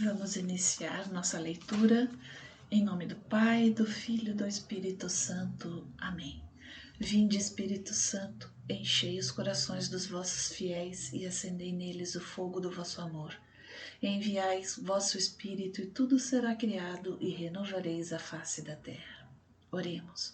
Vamos iniciar nossa leitura em nome do Pai, do Filho e do Espírito Santo. Amém. Vinde, Espírito Santo, enchei os corações dos vossos fiéis e acendei neles o fogo do vosso amor. Enviai vosso Espírito e tudo será criado e renovareis a face da terra. Oremos.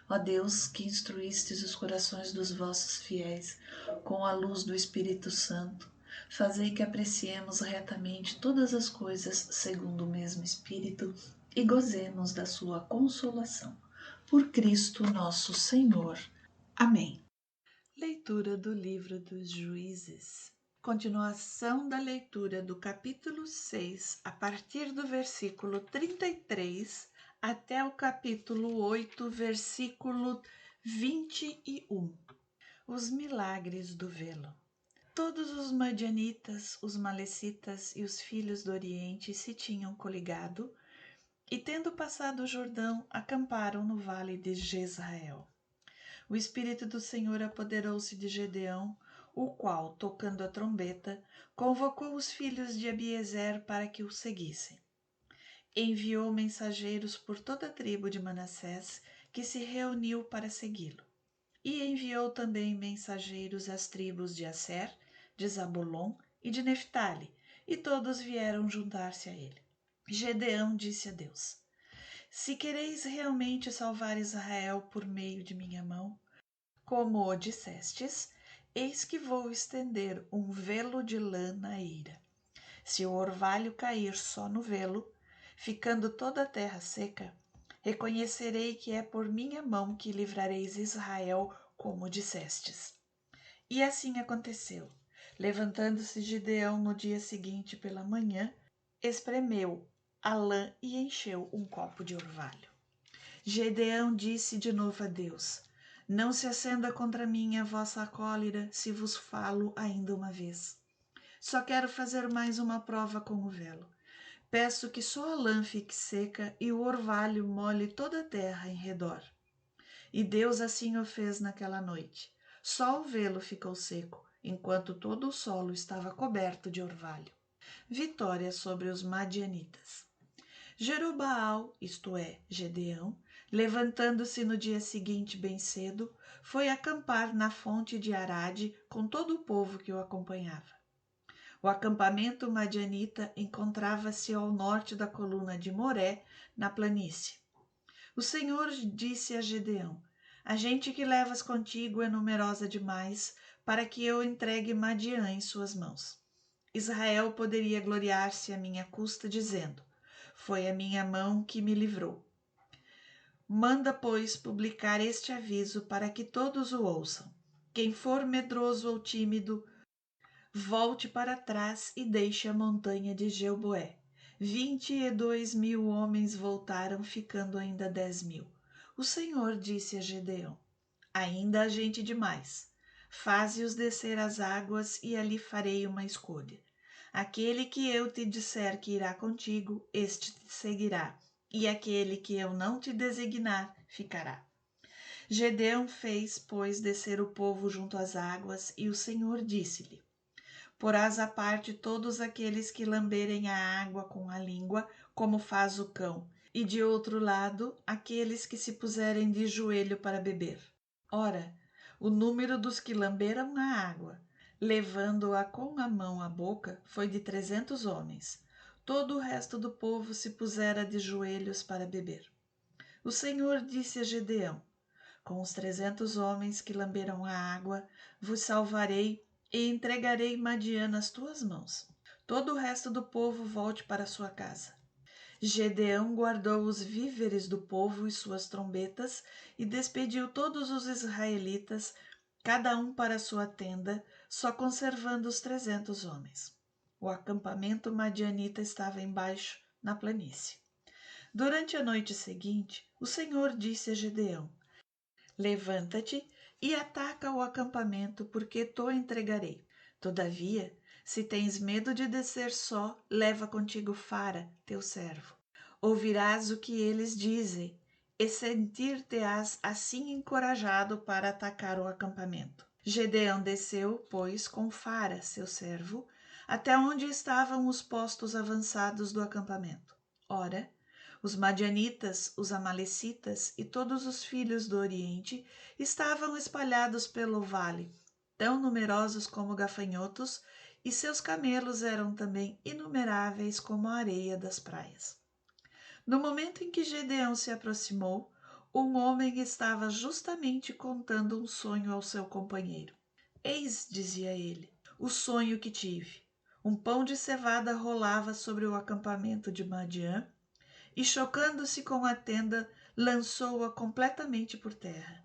Ó Deus, que instruístes os corações dos vossos fiéis com a luz do Espírito Santo, fazei que apreciemos retamente todas as coisas segundo o mesmo Espírito e gozemos da sua consolação. Por Cristo nosso Senhor. Amém. Leitura do livro dos Juízes. Continuação da leitura do capítulo 6, a partir do versículo 33 até o capítulo 8, versículo 21. Os milagres do velo. Todos os madianitas, os malecitas e os filhos do Oriente se tinham coligado e, tendo passado o Jordão, acamparam no vale de Jezreel. O Espírito do Senhor apoderou-se de Gedeão, o qual, tocando a trombeta, convocou os filhos de Abiezer para que o seguissem. Enviou mensageiros por toda a tribo de Manassés, que se reuniu para segui-lo. E enviou também mensageiros às tribos de Asser, de Zabulon e de Neftali, e todos vieram juntar-se a ele. Gedeão disse a Deus: Se quereis realmente salvar Israel por meio de minha mão, como o dissestes, eis que vou estender um velo de lã na eira. Se o orvalho cair só no velo, ficando toda a terra seca, reconhecerei que é por minha mão que livrareis Israel, como dissestes. E assim aconteceu. Levantando-se Gideão no dia seguinte pela manhã, espremeu a lã e encheu um copo de orvalho. Gedeão disse de novo a Deus: Não se acenda contra mim a vossa cólera, se vos falo ainda uma vez. Só quero fazer mais uma prova com o velo. Peço que só a lã fique seca e o orvalho molhe toda a terra em redor. E Deus assim o fez naquela noite. Só o velo ficou seco, enquanto todo o solo estava coberto de orvalho. Vitória sobre os madianitas. Jerobaal, isto é, Gedeão, levantando-se no dia seguinte bem cedo, foi acampar na fonte de Arade com todo o povo que o acompanhava. O acampamento madianita encontrava-se ao norte da coluna de Moré, na planície. O Senhor disse a Gedeão: A gente que levas contigo é numerosa demais para que eu entregue Madiã em suas mãos. Israel poderia gloriar-se à minha custa, dizendo: Foi a minha mão que me livrou. Manda, pois, publicar este aviso para que todos o ouçam. Quem for medroso ou tímido, volte para trás e deixe a montanha de Gilboé. 22.000 homens voltaram, ficando ainda 10.000. O Senhor disse a Gedeão: Ainda há gente demais. Faze-os descer às águas e ali farei uma escolha. Aquele que eu te disser que irá contigo, este te seguirá, e aquele que eu não te designar, ficará. Gedeão fez, pois, descer o povo junto às águas, e o Senhor disse-lhe: Porás à parte todos aqueles que lamberem a água com a língua, como faz o cão, e de outro lado, aqueles que se puserem de joelho para beber. Ora, o número dos que lamberam a água, levando-a com a mão à boca, foi de 300 homens. Todo o resto do povo se pusera de joelhos para beber. O Senhor disse a Gedeão: Com os 300 homens que lamberam a água, vos salvarei e entregarei Madiã nas tuas mãos. Todo o resto do povo volte para sua casa. Gedeão guardou os víveres do povo e suas trombetas e despediu todos os israelitas, cada um para sua tenda, só conservando os 300 homens. O acampamento madianita estava embaixo, na planície. Durante a noite seguinte, o Senhor disse a Gedeão: Levanta-te e ataca o acampamento, porque te entregarei. Todavia, se tens medo de descer só, leva contigo Fara, teu servo. Ouvirás o que eles dizem, e sentir-te-ás assim encorajado para atacar o acampamento. Gedeão desceu, pois, com Fara, seu servo, até onde estavam os postos avançados do acampamento. Ora, os madianitas, os amalecitas e todos os filhos do Oriente estavam espalhados pelo vale, tão numerosos como gafanhotos, e seus camelos eram também inumeráveis como a areia das praias. No momento em que Gedeão se aproximou, um homem estava justamente contando um sonho ao seu companheiro. Eis, dizia ele, o sonho que tive. Um pão de cevada rolava sobre o acampamento de Madiã e, chocando-se com a tenda, lançou-a completamente por terra.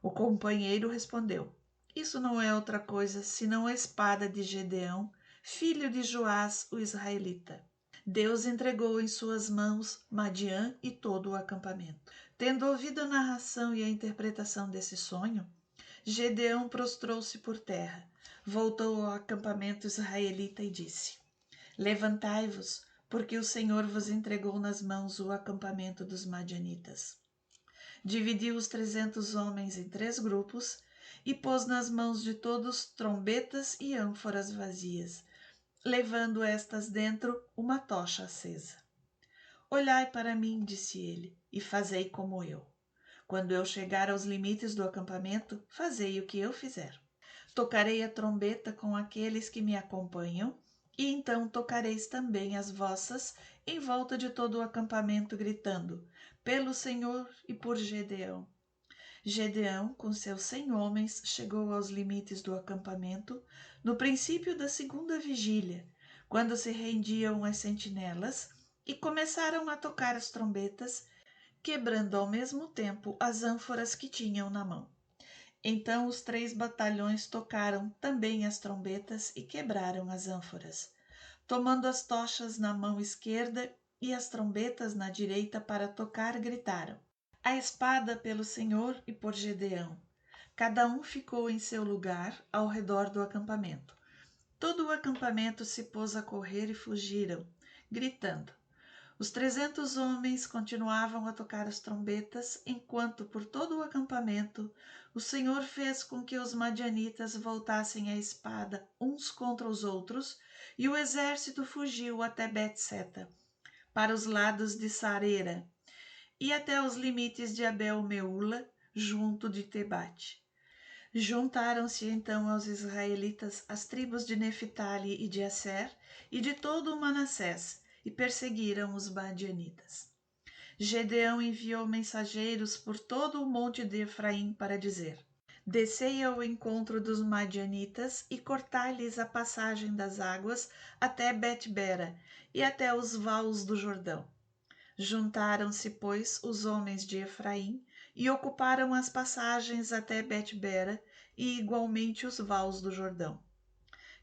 O companheiro respondeu: Isso não é outra coisa senão a espada de Gedeão, filho de Joás, o israelita. Deus entregou em suas mãos Madiã e todo o acampamento. Tendo ouvido a narração e a interpretação desse sonho, Gedeão prostrou-se por terra, voltou ao acampamento israelita e disse: Levantai-vos, porque o Senhor vos entregou nas mãos o acampamento dos madianitas. Dividiu os 300 homens em 3 grupos e pôs nas mãos de todos trombetas e ânforas vazias, levando estas dentro uma tocha acesa. Olhai para mim, disse ele, e fazei como eu. Quando eu chegar aos limites do acampamento, fazei o que eu fizer. Tocarei a trombeta com aqueles que me acompanham, e então tocareis também as vossas em volta de todo o acampamento, gritando, pelo Senhor e por Gedeão. Gedeão, com seus 100 homens, chegou aos limites do acampamento no princípio da segunda vigília, quando se rendiam as sentinelas e começaram a tocar as trombetas, quebrando ao mesmo tempo as ânforas que tinham na mão. Então os 3 batalhões tocaram também as trombetas e quebraram as ânforas, tomando as tochas na mão esquerda e as trombetas na direita para tocar, gritaram: A espada pelo Senhor e por Gedeão. Cada um ficou em seu lugar ao redor do acampamento. Todo o acampamento se pôs a correr e fugiram, gritando. Os 300 homens continuavam a tocar as trombetas, enquanto por todo o acampamento o Senhor fez com que os madianitas voltassem a espada uns contra os outros, e o exército fugiu até Bet-seta, para os lados de Sarera, e até os limites de Abel-meula, junto de Tebate. Juntaram-se então aos israelitas as tribos de Neftali e de Asser e de todo o Manassés, e perseguiram os madianitas. Gedeão enviou mensageiros por todo o monte de Efraim para dizer: Descei ao encontro dos madianitas e cortai-lhes a passagem das águas até Bet-bera e até os vales do Jordão. Juntaram-se, pois, os homens de Efraim e ocuparam as passagens até Bet-bera e igualmente os vales do Jordão.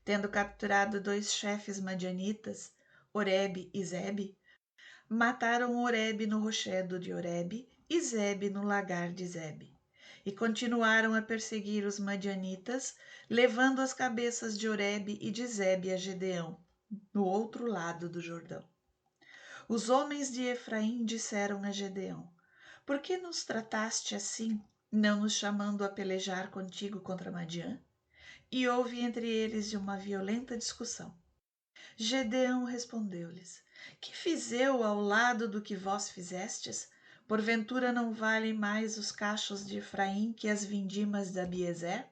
Tendo capturado 2 chefes madianitas, Oreb e Zebe, mataram Oreb no rochedo de Oreb e Zebe no lagar de Zebe. E continuaram a perseguir os madianitas, levando as cabeças de Oreb e de Zebe a Gedeão, no outro lado do Jordão. Os homens de Efraim disseram a Gedeão: Por que nos trataste assim, não nos chamando a pelejar contigo contra Madiã? E houve entre eles uma violenta discussão. Gedeão respondeu-lhes: Que fiz eu ao lado do que vós fizestes? Porventura não valem mais os cachos de Efraim que as vindimas de Abiezer?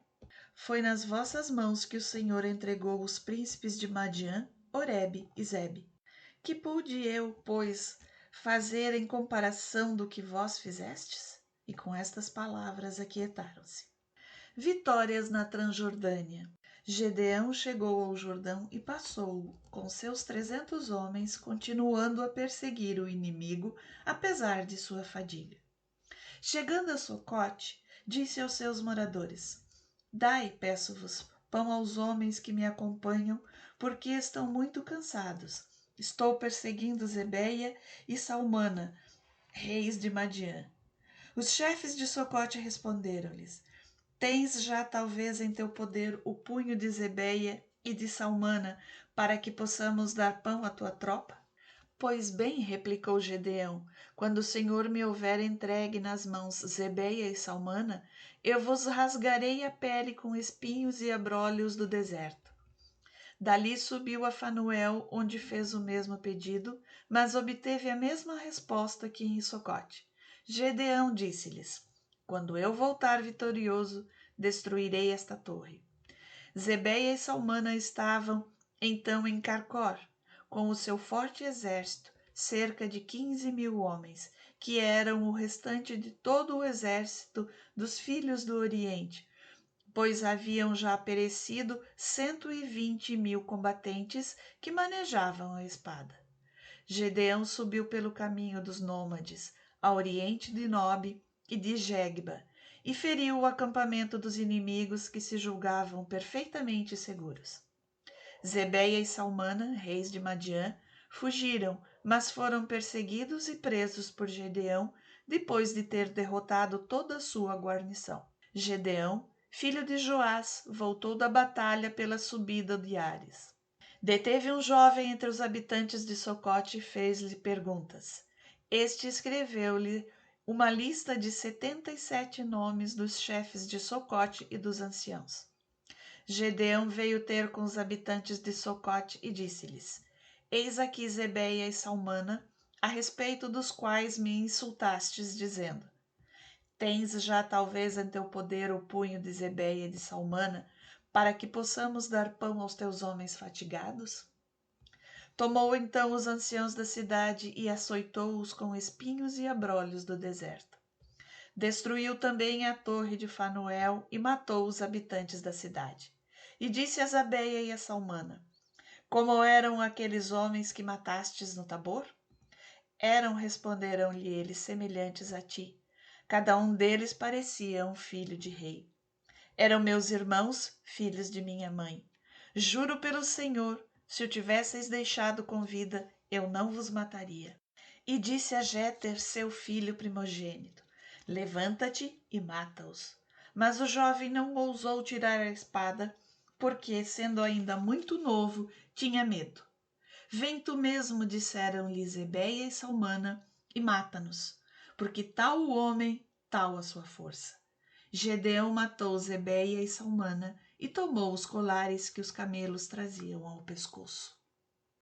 Foi nas vossas mãos que o Senhor entregou os príncipes de Madiã, Oreb e Zebe. Que pude eu, pois, fazer em comparação do que vós fizestes? E com estas palavras aquietaram-se. Vitórias na Transjordânia. Gedeão chegou ao Jordão e passou com seus 300 homens, continuando a perseguir o inimigo, apesar de sua fadiga. Chegando a Socote, disse aos seus moradores: Dai, peço-vos, pão aos homens que me acompanham, porque estão muito cansados. Estou perseguindo Zebeia e Salmana, reis de Madiã. Os chefes de Socote responderam-lhes: Tens já talvez em teu poder o punho de Zebeia e de Salmana, para que possamos dar pão à tua tropa? Pois bem, replicou Gedeão, quando o Senhor me houver entregue nas mãos Zebeia e Salmana, eu vos rasgarei a pele com espinhos e abrolhos do deserto. Dali subiu a Fanuel, onde fez o mesmo pedido, mas obteve a mesma resposta que em Socote. Gedeão disse-lhes: Quando eu voltar vitorioso, destruirei esta torre. Zebeia e Salmana estavam então em Carcor, com o seu forte exército, cerca de 15.000 homens, que eram o restante de todo o exército dos filhos do Oriente, pois haviam já perecido 120.000 combatentes que manejavam a espada. Gedeão subiu pelo caminho dos nômades, a oriente de Nob e de Jegba, e feriu o acampamento dos inimigos que se julgavam perfeitamente seguros. Zebeia e Salmana, reis de Madiã, fugiram, mas foram perseguidos e presos por Gedeão, depois de ter derrotado toda a sua guarnição. Gedeão, filho de Joás, voltou da batalha pela subida de Ares. Deteve um jovem entre os habitantes de Socote e fez-lhe perguntas. Este escreveu-lhe uma lista de 77 nomes dos chefes de Socote e dos anciãos. Gedeão veio ter com os habitantes de Socote e disse-lhes: Eis aqui Zebeia e Salmana, a respeito dos quais me insultastes, dizendo: Tens já talvez em teu poder o punho de Zebeia e de Salmana, para que possamos dar pão aos teus homens fatigados? Tomou então os anciãos da cidade e açoitou-os com espinhos e abrolhos do deserto. Destruiu também a torre de Fanuel e matou os habitantes da cidade. E disse a Zebeia e a Salmana: Como eram aqueles homens que matastes no Tabor? Eram, responderam-lhe eles, semelhantes a ti. Cada um deles parecia um filho de rei. Eram meus irmãos, filhos de minha mãe. Juro pelo Senhor, se o tivesseis deixado com vida, eu não vos mataria. E disse a Jéter, seu filho primogênito: Levanta-te e mata-os. Mas o jovem não ousou tirar a espada, porque, sendo ainda muito novo, tinha medo. Vem tu mesmo, disseram-lhe Zebeia e Salmana, e mata-nos, porque tal o homem, tal a sua força. Gedeão matou Zebeia e Salmana e tomou os colares que os camelos traziam ao pescoço.